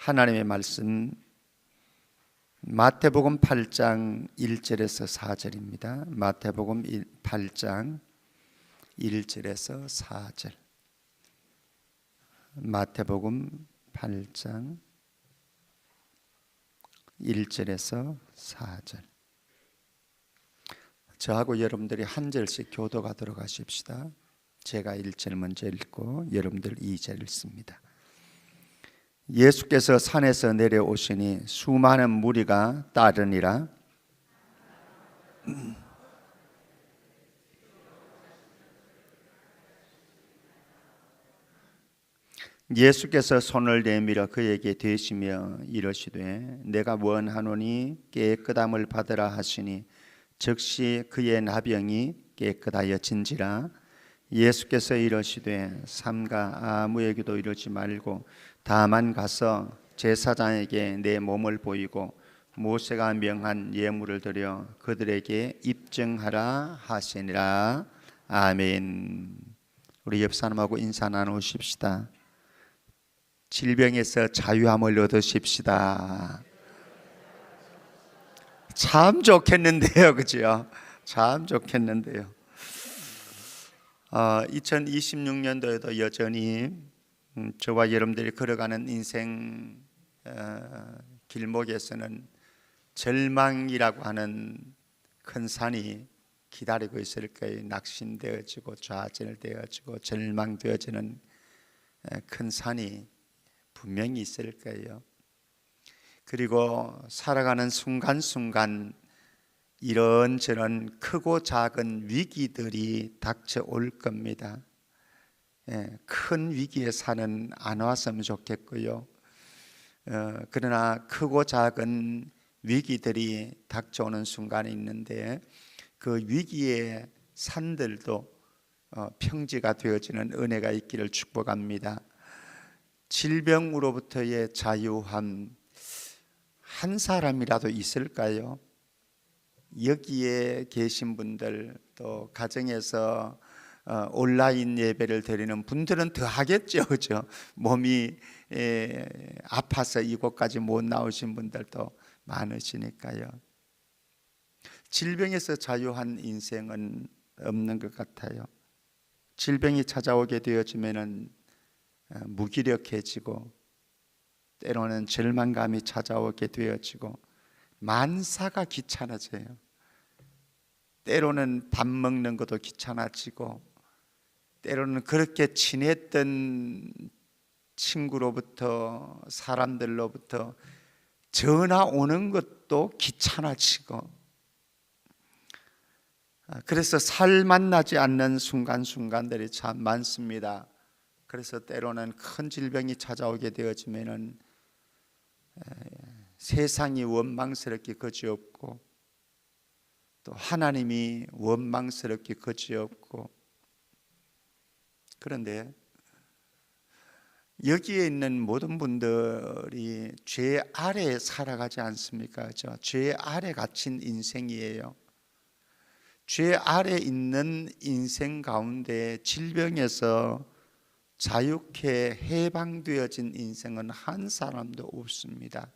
하나님의 말씀 마태복음 8장 1절에서 4절입니다. 마태복음 8장 1절에서 4절. 마태복음 8장 1절에서 4절. 저하고 여러분들이 한 절씩 교도가 들어가십시다. 제가 1절 먼저 읽고 여러분들 2절 읽습니다. 예수께서 산에서 내려오시니 수많은 무리가 따르니라. 예수께서 손을 내밀어 그에게 대시며 이르시되 내가 원하노니 깨끗함을 받으라 하시니 즉시 그의 나병이 깨끗하여진지라. 예수께서 이르시되 삼가 아무에게도 이르지 말고 다만 가서 제사장에게 내 몸을 보이고 모세가 명한 예물을 드려 그들에게 입증하라 하시니라. 아멘. 우리 옆 사람하고 인사 나누십시다. 질병에서 자유함을 얻으십시다. 참 좋겠는데요, 그죠? 참 좋겠는데요. 2026년도에도 여전히 저와 여러분들이 걸어가는 인생 길목에서는 절망이라고 하는 큰 산이 기다리고 있을 거예요. 낙심되어지고 좌절되어지고 절망되어지는 큰 산이 분명히 있을 거예요. 그리고 살아가는 순간순간 이런저런 크고 작은 위기들이 닥쳐올 겁니다. 큰 위기의 산은 안 왔으면 좋겠고요. 그러나 크고 작은 위기들이 닥쳐오는 순간이 있는데 그 위기의 산들도 평지가 되어지는 은혜가 있기를 축복합니다. 질병으로부터의 자유함 한 사람이라도 있을까요? 여기에 계신 분들 또 가정에서 온라인 예배를 드리는 분들은 더 하겠죠, 그죠? 몸이 아파서 이곳까지 못 나오신 분들도 많으시니까요. 질병에서 자유한 인생은 없는 것 같아요. 질병이 찾아오게 되어지면은 무기력해지고 때로는 절망감이 찾아오게 되어지고 만사가 귀찮아져요. 때로는 밥 먹는 것도 귀찮아지고 때로는 그렇게 친했던 친구로부터 사람들로부터 전화 오는 것도 귀찮아지고 그래서 살맛나지 않는 순간순간들이 참 많습니다. 그래서 때로는 큰 질병이 찾아오게 되어지면은 세상이 원망스럽게 그지없고 또 하나님이 원망스럽게 그지없고 그런데 여기에 있는 모든 분들이 죄 아래에 살아가지 않습니까? 죄 아래 갇힌 인생이에요. 죄 아래 있는 인생 가운데 질병에서 자유케 해방되어진 인생은 한 사람도 없습니다.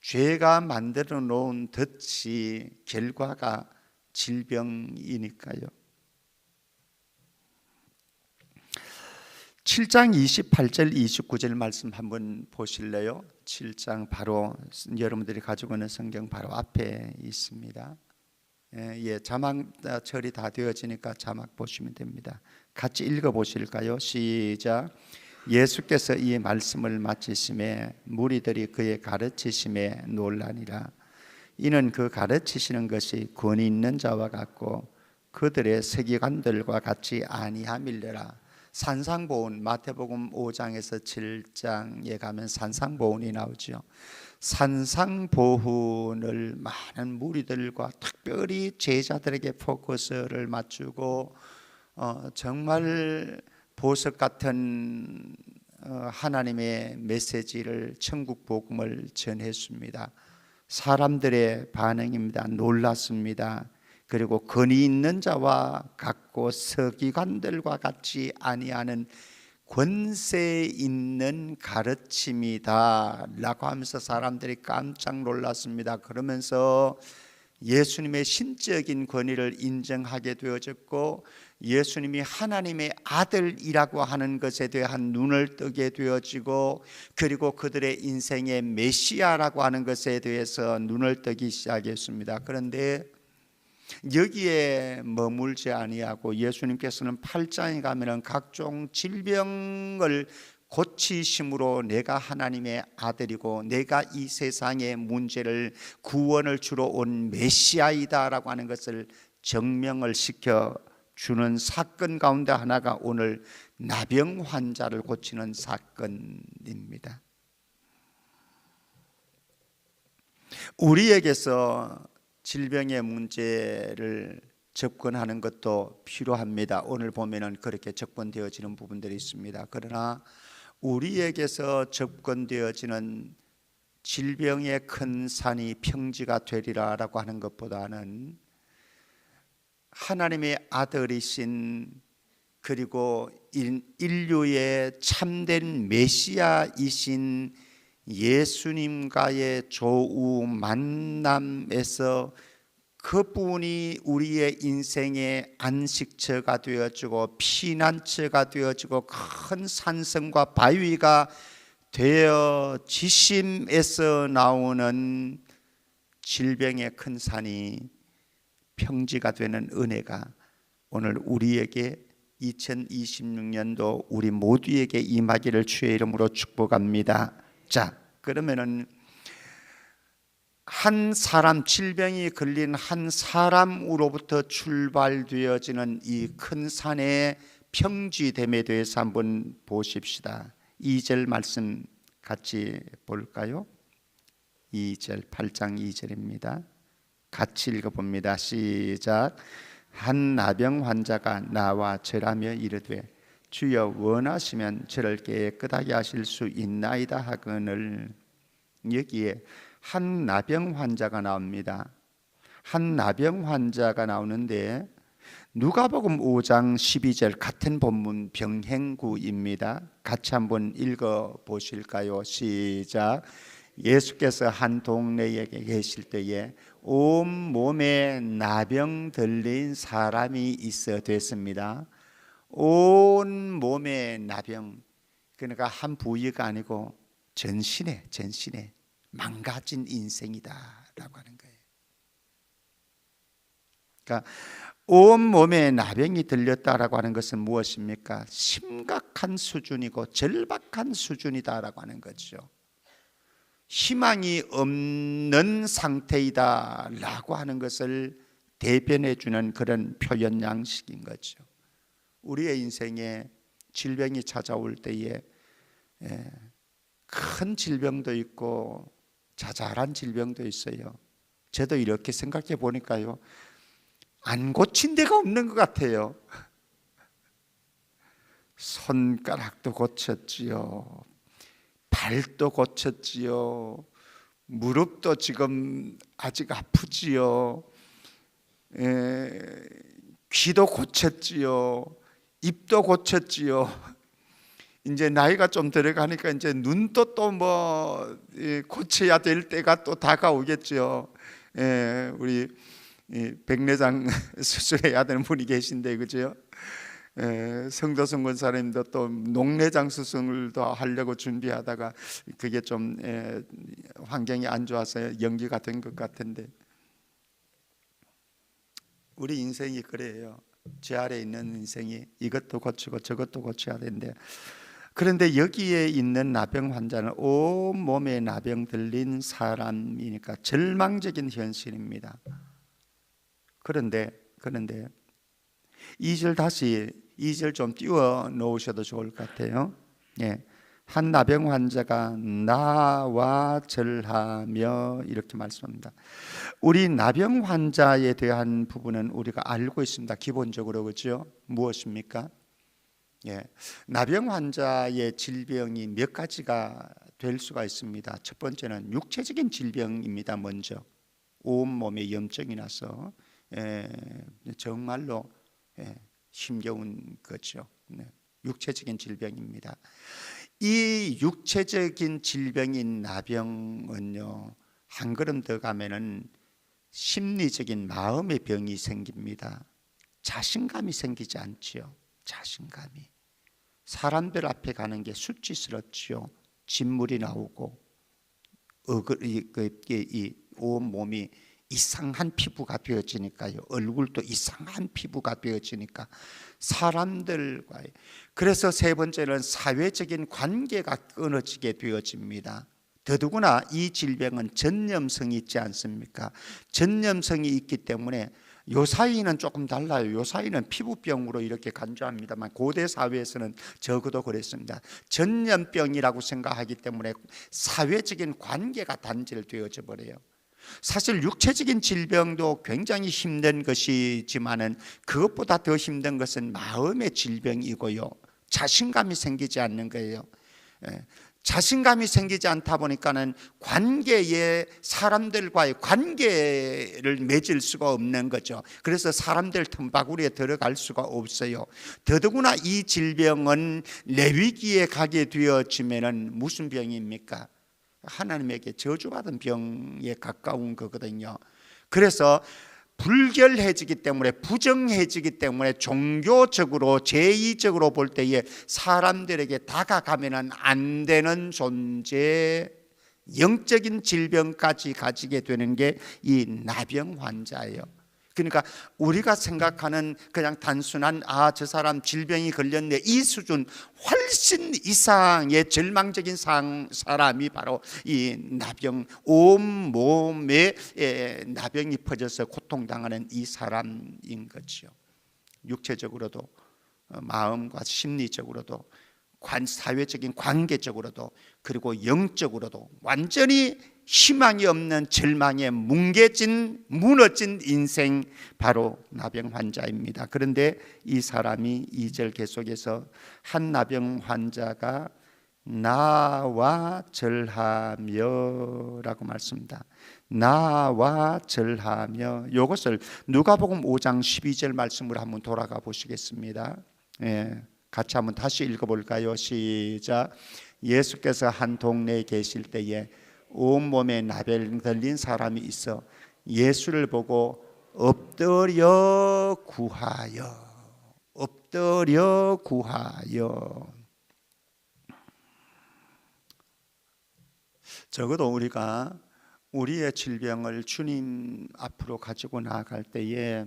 죄가 만들어 놓은 덫이 결과가 질병이니까요. 7장 28절 29절 말씀 한번 보실래요? 7장 바로 여러분들이 가지고 있는 성경 바로 앞에 있습니다. 자막 처리 다 되어지니까 자막 보시면 됩니다. 같이 읽어보실까요? 시작. 예수께서 이 말씀을 마치심에 무리들이 그의 가르치심에 놀라니라. 이는 그 가르치시는 것이 권위 있는 자와 같고 그들의 세계관들과 같이 아니함일래라. 산상보훈 마태복음 5장에서 7장에 가면 산상보훈이 나오죠. 산상보훈을 많은 무리들과 특별히 제자들에게 포커스를 맞추고 정말 보석 같은 하나님의 메시지를 천국 복음을 전했습니다. 사람들의 반응입니다. 놀랐습니다. 그리고 권위 있는 자와 같고 서기관들과 같이 아니하는 권세 있는 가르침이다 라고 하면서 사람들이 깜짝 놀랐습니다. 그러면서 예수님의 신적인 권위를 인정하게 되어졌고, 예수님이 하나님의 아들이라고 하는 것에 대한 눈을 뜨게 되어지고, 그리고 그들의 인생의 메시아라고 하는 것에 대해서 눈을 뜨기 시작했습니다. 그런데 여기에 머물지 아니하고 예수님께서는 8장에 가면은 각종 질병을 고치심으로 내가 하나님의 아들이고 내가 이 세상의 문제를 구원을 주러 온 메시아이다라고 하는 것을 증명을 시켜주는 사건 가운데 하나가 오늘 나병 환자를 고치는 사건입니다. 우리에게서 질병의 문제를 접근하는 것도 필요합니다. 오늘 보면은 그렇게 접근되어지는 부분들이 있습니다. 그러나 우리에게서 접근되어지는 질병의 큰 산이 평지가 되리라라고 하는 것보다는 하나님의 아들이신, 그리고 인류의 참된 메시아이신 예수님과의 조우 만남에서 그분이 우리의 인생의 안식처가 되어지고 피난처가 되어지고 큰 산성과 바위가 되어지심에서 나오는 질병의 큰 산이 평지가 되는 은혜가 오늘 우리에게 2026년도 우리 모두에게 임하기를 주의 이름으로 축복합니다. 자, 그러면은 한 사람, 질병이 걸린 한 사람으로부터 출발되어지는 이 큰 산의 평지됨에 대해서 한번 보십시다. 2절 말씀 같이 볼까요? 2절, 8장 2절입니다. 같이 읽어봅니다. 시작. 한 나병 환자가 나와 절하며 이르되 주여 원하시면 저를 깨끗하게 하실 수 있나이다 하거늘. 여기에 한 나병 환자가 나옵니다. 한 나병 환자가 나오는데 누가복음 5장 12절 같은 본문 병행구입니다. 같이 한번 읽어 보실까요? 시작. 예수께서 한 동네에 계실 때에 온 몸에 나병 들린 사람이 있어 됐습니다. 온 몸에 나병, 그러니까 한 부위가 아니고 전신에 망가진 인생이다라고 하는 거예요. 그러니까 온 몸에 나병이 들렸다라고 하는 것은 무엇입니까? 심각한 수준이고 절박한 수준이다라고 하는 거죠. 희망이 없는 상태이다라고 하는 것을 대변해 주는 그런 표현 양식인 거죠. 우리의 인생에 질병이 찾아올 때에 큰 질병도 있고 자잘한 질병도 있어요. 저도 이렇게 생각해 보니까요, 안 고친 데가 없는 것 같아요. 손가락도 고쳤지요, 발도 고쳤지요, 무릎도 지금 아직 아프지요, 귀도 고쳤지요, 입도 고쳤지요. 이제 나이가 좀 들어가니까 이제 눈도 또 뭐 고쳐야 될 때가 또 다가오겠죠. 우리 백내장 수술해야 되는 분이 계신데, 그죠? 성도승 권사님도 또 녹내장 수술도 하려고 준비하다가 그게 좀 환경이 안 좋아서 연기가 된 것 같은데, 우리 인생이 그래요. 제 아래에 있는 인생이 이것도 고치고 저것도 고쳐야 되는데, 그런데 여기에 있는 나병 환자는 온 몸에 나병 들린 사람이니까 절망적인 현실입니다. 그런데 2절 다시 2절 좀 띄워 놓으셔도 좋을 것 같아요. 한 나병 환자가 나와 절하며 이렇게 말씀합니다. 우리 나병 환자에 대한 부분은 우리가 알고 있습니다. 기본적으로, 그렇죠? 무엇입니까? 나병 환자의 질병이 몇 가지가 될 수가 있습니다. 첫 번째는 육체적인 질병입니다. 먼저 온몸에 염증이 나서 정말로 힘겨운 거죠. 육체적인 질병입니다. 이 육체적인 질병인 나병은요, 한 걸음 더 가면은 심리적인 마음의 병이 생깁니다. 자신감이 생기지 않지요. 자신감이. 사람들 앞에 가는 게 수치스럽지요. 진물이 나오고 온 몸이 이상한 피부가 되어지니까요. 얼굴도 이상한 피부가 되어지니까 사람들과의, 그래서 세 번째는 사회적인 관계가 끊어지게 되어집니다. 더더구나 이 질병은 전염성이 있지 않습니까? 전염성이 있기 때문에 요사이는 조금 달라요. 요사이는 피부병으로 이렇게 간주합니다만 고대 사회에서는 적어도 그랬습니다. 전염병이라고 생각하기 때문에 사회적인 관계가 단절되어져 버려요. 사실 육체적인 질병도 굉장히 힘든 것이지만은 그것보다 더 힘든 것은 마음의 질병이고요, 자신감이 생기지 않는 거예요. 자신감이 생기지 않다 보니까는 관계에, 사람들과의 관계를 맺을 수가 없는 거죠. 그래서 사람들 틈바구리에 들어갈 수가 없어요. 더더구나 이 질병은 레위기에 가게 되어지면은 무슨 병입니까? 하나님에게 저주받은 병에 가까운 거거든요. 그래서 불결해지기 때문에, 부정해지기 때문에 종교적으로, 제의적으로 볼 때에 사람들에게 다가가면 안 되는 존재, 영적인 질병까지 가지게 되는 게 이 나병 환자예요. 그러니까 우리가 생각하는 그냥 단순한 저 사람 질병이 걸렸네, 이 수준 훨씬 이상의 절망적인 사람이 바로 이 나병, 온몸에 나병이 퍼져서 고통당하는 이 사람인 거죠. 육체적으로도 마음과 심리적으로도 사회적인 관계적으로도 그리고 영적으로도 완전히 희망이 없는 절망에 뭉개진, 무너진 인생, 바로 나병 환자입니다. 그런데 이 사람이 2절 계속해서 한 나병 환자가 나와 절하며 라고 말씀합니다. 나와 절하며. 이것을 누가복음 5장 12절 말씀으로 한번 돌아가 보시겠습니다. 같이 한번 다시 읽어볼까요? 시작. 예수께서 한 동네에 계실 때에 온몸에 나병 들린 사람이 있어 예수를 보고 엎드려 구하여. 적어도 우리가 우리의 질병을 주님 앞으로 가지고 나아갈 때에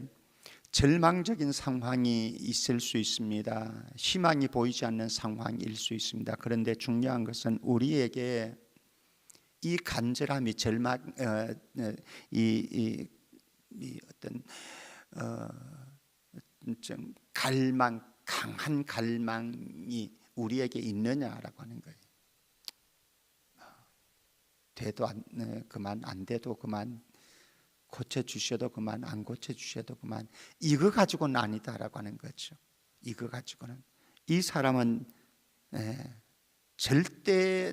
절망적인 상황이 있을 수 있습니다. 희망이 보이지 않는 상황일 수 있습니다. 그런데 중요한 것은 우리에게 이 간절함이, 절망, 이 어떤 좀 갈망, 강한 갈망이 우리에게 있느냐라고 하는 거예요. 돼도 그만, 안 돼도 그만, 고쳐주셔도 그만, 안 고쳐주셔도 그만, 이거 가지고는 아니다라고 하는 거죠. 이거 가지고는. 이 사람은 절대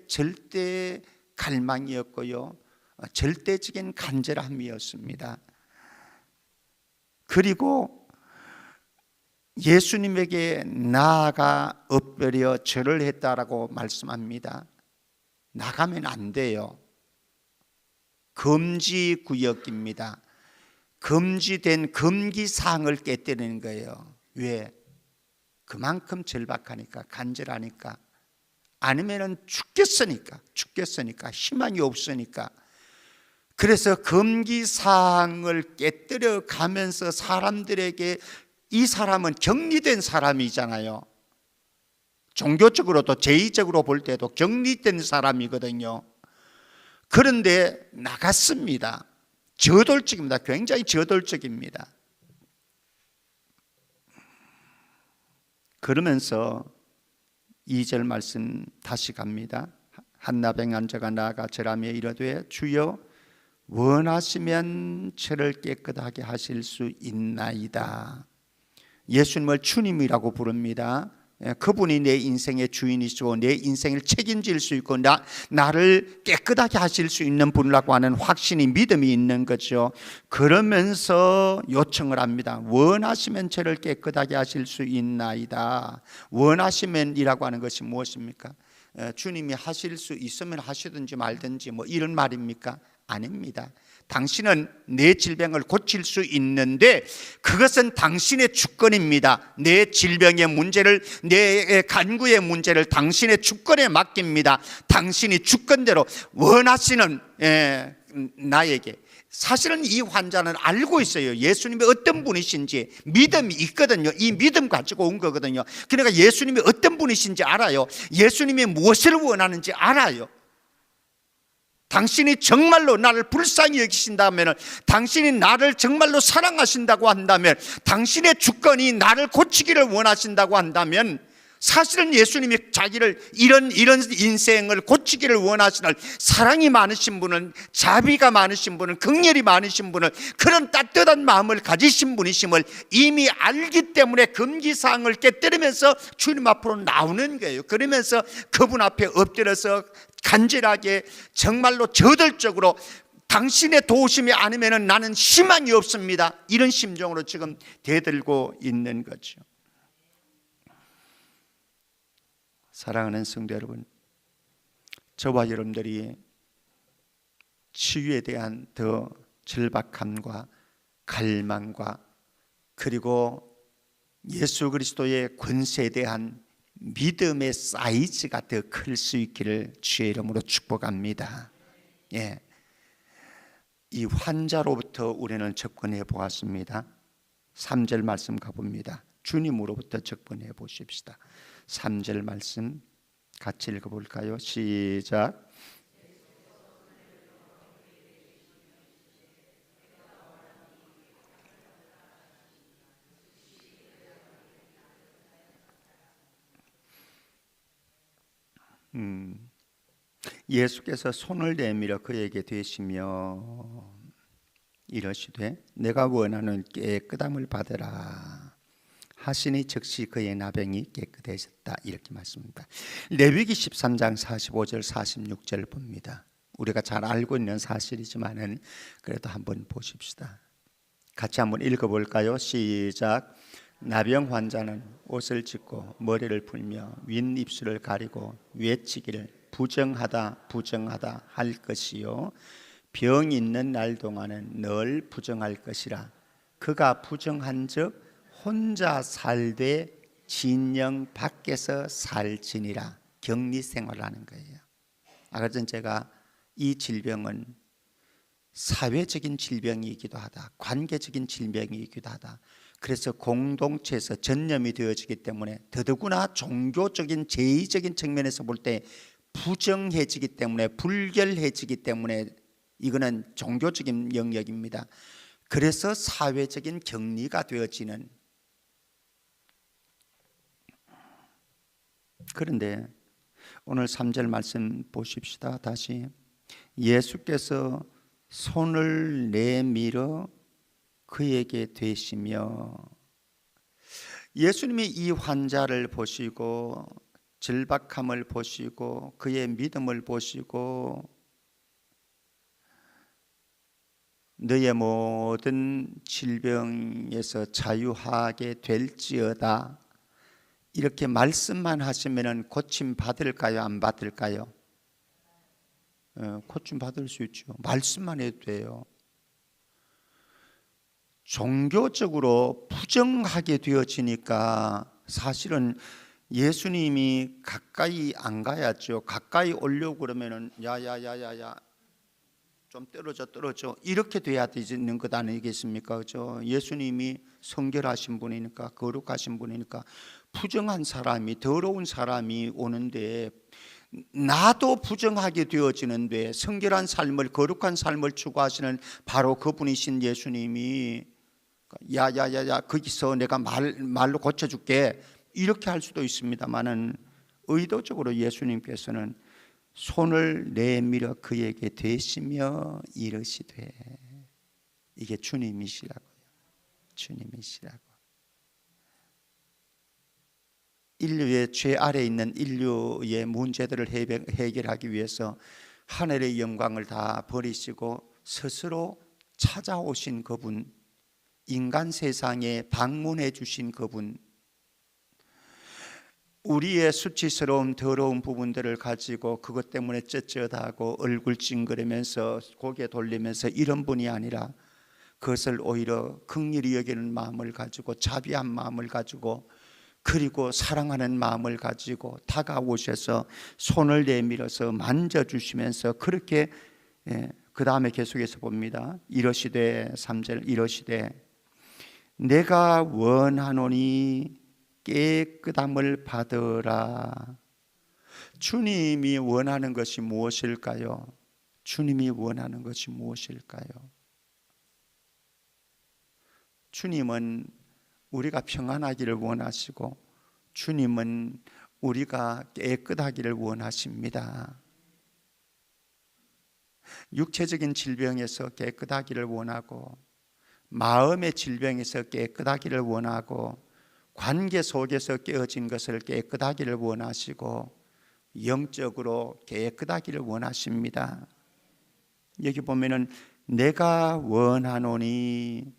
갈망이었고요, 절대적인 간절함이었습니다. 그리고 예수님에게 나아가 엎드려 절을 했다라고 말씀합니다. 나가면 안 돼요. 금지 구역입니다. 금지된 금기사항을 깨뜨리는 거예요. 왜? 그만큼 절박하니까, 간절하니까, 아니면은 죽겠으니까 희망이 없으니까. 그래서 금기사항을 깨뜨려 가면서 사람들에게, 이 사람은 격리된 사람이잖아요. 종교적으로도 제의적으로 볼 때도 격리된 사람이거든요. 그런데 나갔습니다. 저돌적입니다. 굉장히 저돌적입니다. 그러면서 2절 말씀 다시 갑니다. 한 나병 환자가 나아가 절하며 이르되 주여 원하시면 저를 깨끗하게 하실 수 있나이다. 예수님을 주님이라고 부릅니다. 그분이 내 인생의 주인이시고 내 인생을 책임질 수 있고 나를 깨끗하게 하실 수 있는 분이라고 하는 확신이, 믿음이 있는 거죠. 그러면서 요청을 합니다. 원하시면 저를 깨끗하게 하실 수 있나이다. 원하시면이라고 하는 것이 무엇입니까? 주님이 하실 수 있으면 하시든지 말든지 뭐 이런 말입니까? 아닙니다. 당신은 내 질병을 고칠 수 있는데 그것은 당신의 주권입니다. 내 질병의 문제를, 내 간구의 문제를 당신의 주권에 맡깁니다. 당신이 주권대로 원하시는 나에게. 사실은 이 환자는 알고 있어요. 예수님이 어떤 분이신지 믿음이 있거든요. 이 믿음 가지고 온 거거든요. 그러니까 예수님이 어떤 분이신지 알아요. 예수님이 무엇을 원하는지 알아요. 당신이 정말로 나를 불쌍히 여기신다면, 당신이 나를 정말로 사랑하신다고 한다면, 당신의 주권이 나를 고치기를 원하신다고 한다면, 사실은 예수님이 자기를 이런 인생을 고치기를 원하시는, 사랑이 많으신 분은, 자비가 많으신 분은, 긍휼이 많으신 분은, 그런 따뜻한 마음을 가지신 분이심을 이미 알기 때문에 금기사항을 깨뜨리면서 주님 앞으로 나오는 거예요. 그러면서 그분 앞에 엎드려서 간절하게, 정말로 저돌적으로 당신의 도우심이 아니면 나는 희망이 없습니다, 이런 심정으로 지금 대들고 있는 거죠. 사랑하는 성도 여러분, 저와 여러분들이 치유에 대한 더 절박함과 갈망과, 그리고 예수 그리스도의 권세에 대한 믿음의 사이즈가 더 클 수 있기를 주의 이름으로 축복합니다. 이 환자로부터 우리는 접근해 보았습니다. 3절 말씀 가봅니다. 주님으로부터 접근해 보십시다. 3절 말씀 같이 읽어볼까요? 시작. 예수께서 손을 내밀어 그에게 대시며 이러시되 내가 원하는 깨끗함을 받으라 하시니 즉시 그의 나병이 깨끗해졌다, 이렇게 말씀합니다. 레위기 13장 45절 46절 봅니다. 우리가 잘 알고 있는 사실이지만은 그래도 한번 보십시다. 같이 한번 읽어볼까요? 시작. 나병 환자는 옷을 찢고 머리를 풀며 윗입술을 가리고 외치기를 부정하다 부정하다 할 것이요 병 있는 날 동안은 늘 부정할 것이라. 그가 부정한즉 혼자 살되 진영 밖에서 살지니라. 격리 생활하는 거예요. 아까 전 제가 이 질병은 사회적인 질병이기도 하다, 관계적인 질병이기도 하다. 그래서 공동체에서 전염이 되어지기 때문에 더더구나 종교적인 제의적인 측면에서 볼 때 부정해지기 때문에, 불결해지기 때문에 이거는 종교적인 영역입니다. 그래서 사회적인 격리가 되어지는. 그런데 오늘 3절 말씀 보십시다. 다시. 예수께서 손을 내밀어 그에게 대시며, 예수님이 이 환자를 보시고 절박함을 보시고 그의 믿음을 보시고 너의 모든 질병에서 자유하게 될지어다, 이렇게 말씀만 하시면 고침 받을까요? 안 받을까요? 고침 받을 수 있죠. 말씀만 해도 돼요. 종교적으로 부정하게 되어지니까 사실은 예수님이 가까이 안 가야죠. 가까이 오려고 그러면은 야야야야야 좀 떨어져 이렇게 돼야 되는 것 아니겠습니까? 그렇죠? 예수님이 성결하신 분이니까, 거룩하신 분이니까 부정한 사람이, 더러운 사람이 오는데 나도 부정하게 되어지는데 성결한 삶을, 거룩한 삶을 추구하시는 바로 그분이신 예수님이 야야야야 거기서 내가 말로 고쳐줄게 이렇게 할 수도 있습니다만은, 의도적으로 예수님께서는 손을 내밀어 그에게 대시며 이르시되, 이게 주님이시라고요. 주님이시라고. 인류의 죄 아래 있는 인류의 문제들을 해결하기 위해서 하늘의 영광을 다 버리시고 스스로 찾아오신 그분, 인간 세상에 방문해 주신 그분, 우리의 수치스러운 더러운 부분들을 가지고 그것 때문에 쯧쯧하고 얼굴 찡그리면서 고개 돌리면서 이런 분이 아니라 그것을 오히려 긍휼히 여기는 마음을 가지고 자비한 마음을 가지고 그리고 사랑하는 마음을 가지고 다가오셔서 손을 내밀어서 만져주시면서 그렇게 그 다음에 계속해서 봅니다. 이러시되 3절 이러시되 내가 원하노니 깨끗함을 받으라. 주님이 원하는 것이 무엇일까요? 주님이 원하는 것이 무엇일까요? 주님은 우리가 평안하기를 원하시고 주님은 우리가 깨끗하기를 원하십니다. 육체적인 질병에서 깨끗하기를 원하고 마음의 질병에서 깨끗하기를 원하고 관계 속에서 깨어진 것을 깨끗하기를 원하시고 영적으로 깨끗하기를 원하십니다. 여기 보면은 내가 원하노니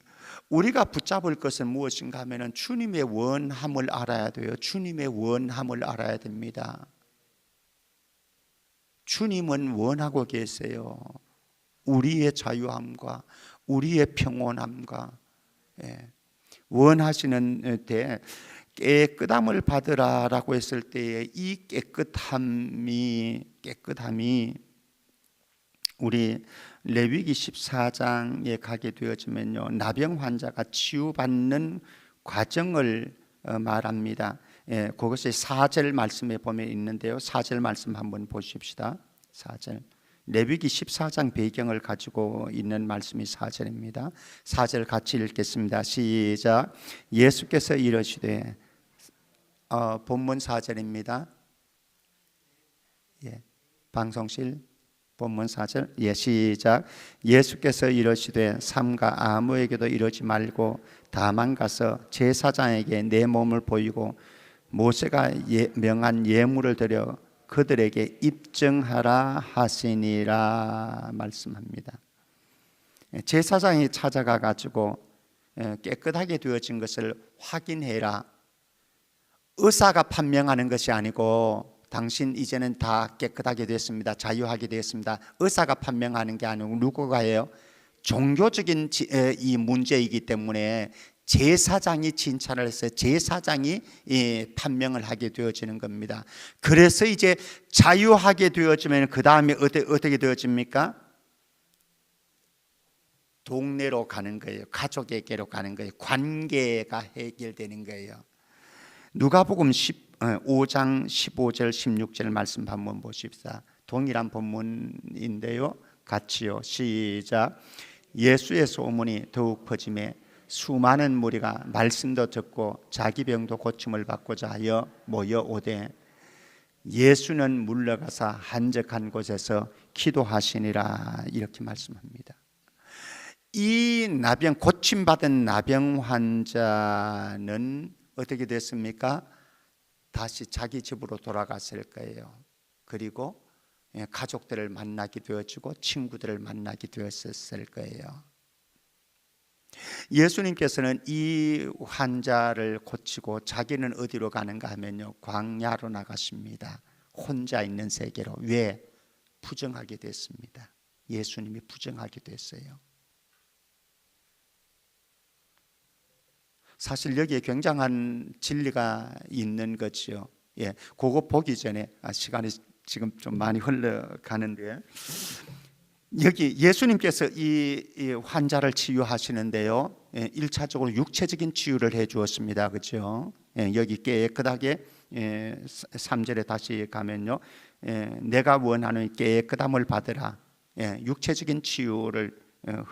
우리가 붙잡을 것은 무엇인가 하면은 주님의 원함을 알아야 돼요. 주님의 원함을 알아야 됩니다. 주님은 원하고 계세요. 우리의 자유함과 우리의 평온함과 원하시는 때 깨끗함을 받으라라고 했을 때에 이 깨끗함이 우리 레위기 14장에 가게 되어지면요 나병 환자가 치유받는 과정을 말합니다. 그것이 4절 말씀에 보면 있는데요 4절 말씀 한번 보십시다. 4절 레위기 14장 배경을 가지고 있는 말씀이 4절입니다. 4절 같이 읽겠습니다. 시작. 예수께서 이르시되 본문 4절입니다. 방송실 본문 4절 시작. 예수께서 이르시되 삼가 아무에게도 이르지 말고 다만 가서 제사장에게 내 몸을 보이고 모세가 명한 예물을 드려 그들에게 입증하라 하시니라 말씀합니다. 제사장이 찾아가 가지고 깨끗하게 되어진 것을 확인해라. 의사가 판명하는 것이 아니고 당신 이제는 다 깨끗하게 됐습니다. 자유하게 되었습니다. 의사가 판명하는 게 아니고 누구가 해요? 종교적인 이 문제이기 때문에 제사장이 진찰을 해서 제사장이 판명을 하게 되어지는 겁니다. 그래서 이제 자유하게 되어지면 그 다음에 어떻게 되어집니까? 동네로 가는 거예요. 가족에게로 가는 거예요. 관계가 해결되는 거예요. 누가복음 5장 15절 16절 말씀 한번 보십시다. 동일한 본문인데요 같이요. 시작. 예수의 소문이 더욱 퍼짐에 수많은 무리가 말씀도 듣고 자기 병도 고침을 받고자 하여 모여오되 예수는 물러가사 한적한 곳에서 기도하시니라 이렇게 말씀합니다. 이 나병 고침받은 나병 환자는 어떻게 됐습니까? 다시 자기 집으로 돌아갔을 거예요. 그리고 가족들을 만나게 되어지고 친구들을 만나게 되었을 거예요. 예수님께서는 이 환자를 고치고 자기는 어디로 가는가 하면요 광야로 나가십니다. 혼자 있는 세계로. 왜? 부정하게 됐습니다. 예수님이 부정하게 됐어요. 사실 여기에 굉장한 진리가 있는 거지요. 그거 보기 전에 시간이 지금 좀 많이 흘러가는데 여기 예수님께서 이 환자를 치유하시는데요 1차적으로 육체적인 치유를 해 주었습니다. 그렇죠? 여기 깨끗하게 3절에 다시 가면요 내가 원하는 깨끗함을 받으라. 육체적인 치유를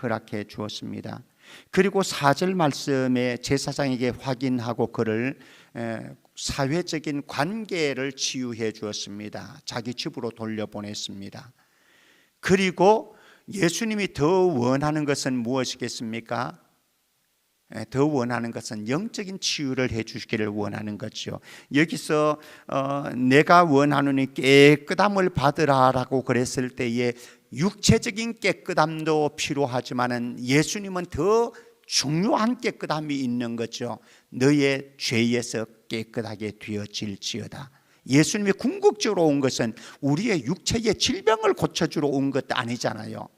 허락해 주었습니다. 그리고 4절 말씀에 제사장에게 확인하고 그를 사회적인 관계를 치유해 주었습니다. 자기 집으로 돌려보냈습니다. 그리고 예수님이 더 원하는 것은 무엇이겠습니까? 더 원하는 것은 영적인 치유를 해주시기를 원하는 거죠. 여기서 내가 원하노니 깨끗함을 받으라라고 그랬을 때에 육체적인 깨끗함도 필요하지만은 예수님은 더 중요한 깨끗함이 있는 거죠. 너의 죄에서 깨끗하게 되어질지어다. 예수님이 궁극적으로 온 것은 우리의 육체의 질병을 고쳐주러 온 것 아니잖아요.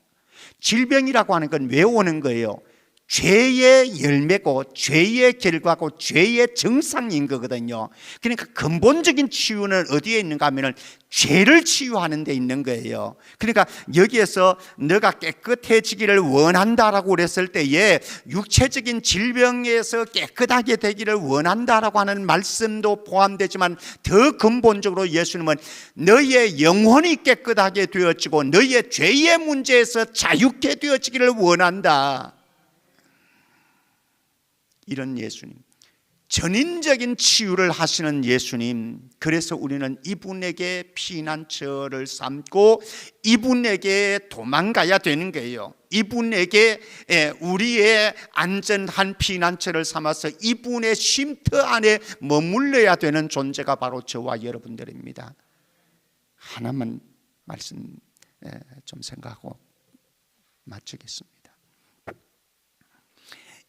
질병이라고 하는 건 왜 오는 거예요? 죄의 열매고 죄의 결과고 죄의 증상인 거거든요. 그러니까 근본적인 치유는 어디에 있는가 하면 죄를 치유하는 데 있는 거예요. 그러니까 여기에서 너가 깨끗해지기를 원한다라고 그랬을 때에 육체적인 질병에서 깨끗하게 되기를 원한다라고 하는 말씀도 포함되지만 더 근본적으로 예수님은 너의 영혼이 깨끗하게 되어지고 너의 죄의 문제에서 자유케 되어지기를 원한다. 이런 예수님, 전인적인 치유를 하시는 예수님, 그래서 우리는 이분에게 피난처를 삼고 이분에게 도망가야 되는 거예요. 이분에게 우리의 안전한 피난처를 삼아서 이분의 쉼터 안에 머물러야 되는 존재가 바로 저와 여러분들입니다. 하나만 말씀 좀 생각하고 마치겠습니다.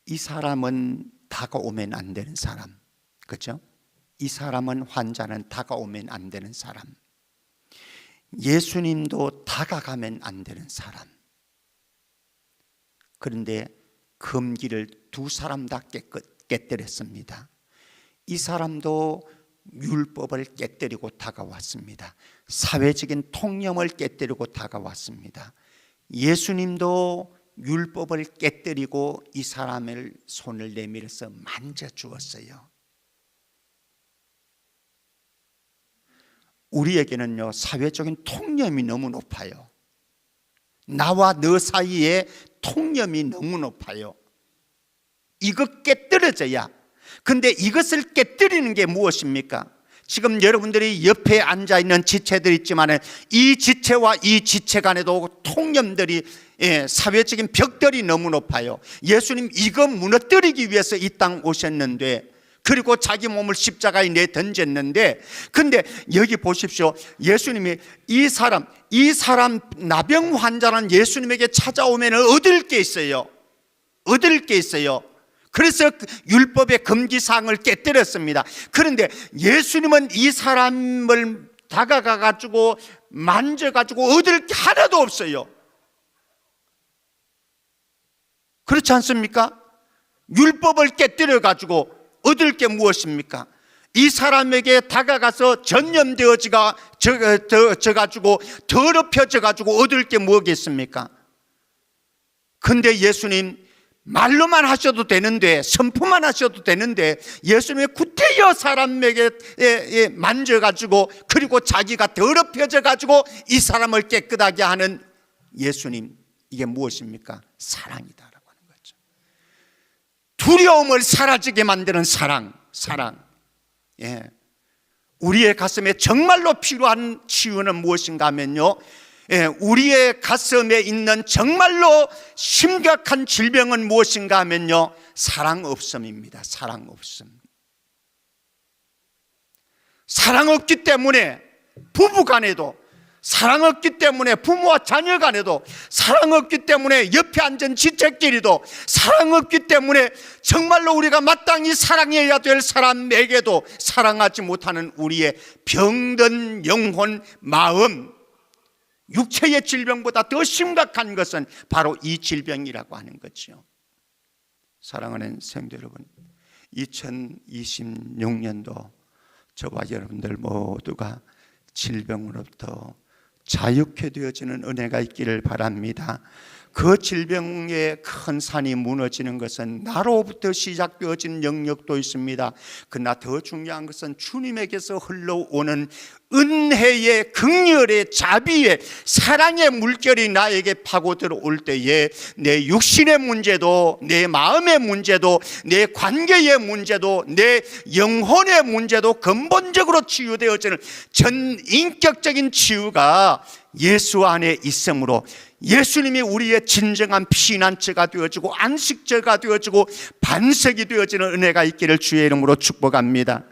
이 사람은 다가오면 안 되는 사람, 그렇죠? 이 사람은 환자는 다가오면 안 되는 사람, 예수님도 다가가면 안 되는 사람. 그런데 금기를 두 사람 다 깨뜨렸습니다. 이 사람도 율법을 깨뜨리고 다가왔습니다. 사회적인 통념을 깨뜨리고 다가왔습니다. 예수님도 율법을 깨뜨리고 이 사람을 손을 내밀어서 만져주었어요. 우리에게는요, 사회적인 통념이 너무 높아요. 나와 너 사이에 통념이 너무 높아요. 이거 깨뜨려져야. 근데 이것을 깨뜨리는 게 무엇입니까? 지금 여러분들이 옆에 앉아있는 지체들 있지만 이 지체와 이 지체 간에도 통념들이, 사회적인 벽들이 너무 높아요. 예수님 이거 무너뜨리기 위해서 이 땅 오셨는데, 그리고 자기 몸을 십자가에 내던졌는데, 근데 여기 보십시오. 예수님이 이 사람 나병 환자는 예수님에게 찾아오면 얻을 게 있어요. 얻을 게 있어요. 그래서 율법의 금기사항을 깨뜨렸습니다. 그런데 예수님은 이 사람을 다가가가지고 만져가지고 얻을 게 하나도 없어요. 그렇지 않습니까? 율법을 깨뜨려가지고 얻을 게 무엇입니까? 이 사람에게 다가가서 전염되어져가지고 더럽혀져가지고 얻을 게 뭐겠습니까? 근데 예수님 말로만 하셔도 되는데, 선포만 하셔도 되는데, 예수님의 구태여 사람에게 만져가지고, 그리고 자기가 더럽혀져가지고 이 사람을 깨끗하게 하는 예수님, 이게 무엇입니까? 사랑이다라고 하는 거죠. 두려움을 사라지게 만드는 사랑. 우리의 가슴에 정말로 필요한 치유는 무엇인가 하면요, 우리의 가슴에 있는 정말로 심각한 질병은 무엇인가 하면요, 사랑 없음입니다. 사랑 없음. 사랑 없기 때문에 부부 간에도, 사랑 없기 때문에 부모와 자녀 간에도, 사랑 없기 때문에 옆에 앉은 지체끼리도, 사랑 없기 때문에 정말로 우리가 마땅히 사랑해야 될 사람에게도 사랑하지 못하는 우리의 병든 영혼, 마음, 육체의 질병보다 더 심각한 것은 바로 이 질병이라고 하는 거죠. 사랑하는 성도 여러분, 2026년도 저와 여러분들 모두가 질병으로부터 자유케 되어지는 은혜가 있기를 바랍니다. 그 질병의 큰 산이 무너지는 것은 나로부터 시작되어진 영역도 있습니다. 그러나 더 중요한 것은 주님에게서 흘러오는 은혜의, 긍휼의, 자비의, 사랑의 물결이 나에게 파고 들어올 때에 내 육신의 문제도, 내 마음의 문제도, 내 관계의 문제도, 내 영혼의 문제도 근본적으로 치유되어지는 전인격적인 치유가 예수 안에 있으므로 예수님이 우리의 진정한 피난처가 되어지고 안식처가 되어지고 반석이 되어지는 은혜가 있기를 주의 이름으로 축복합니다.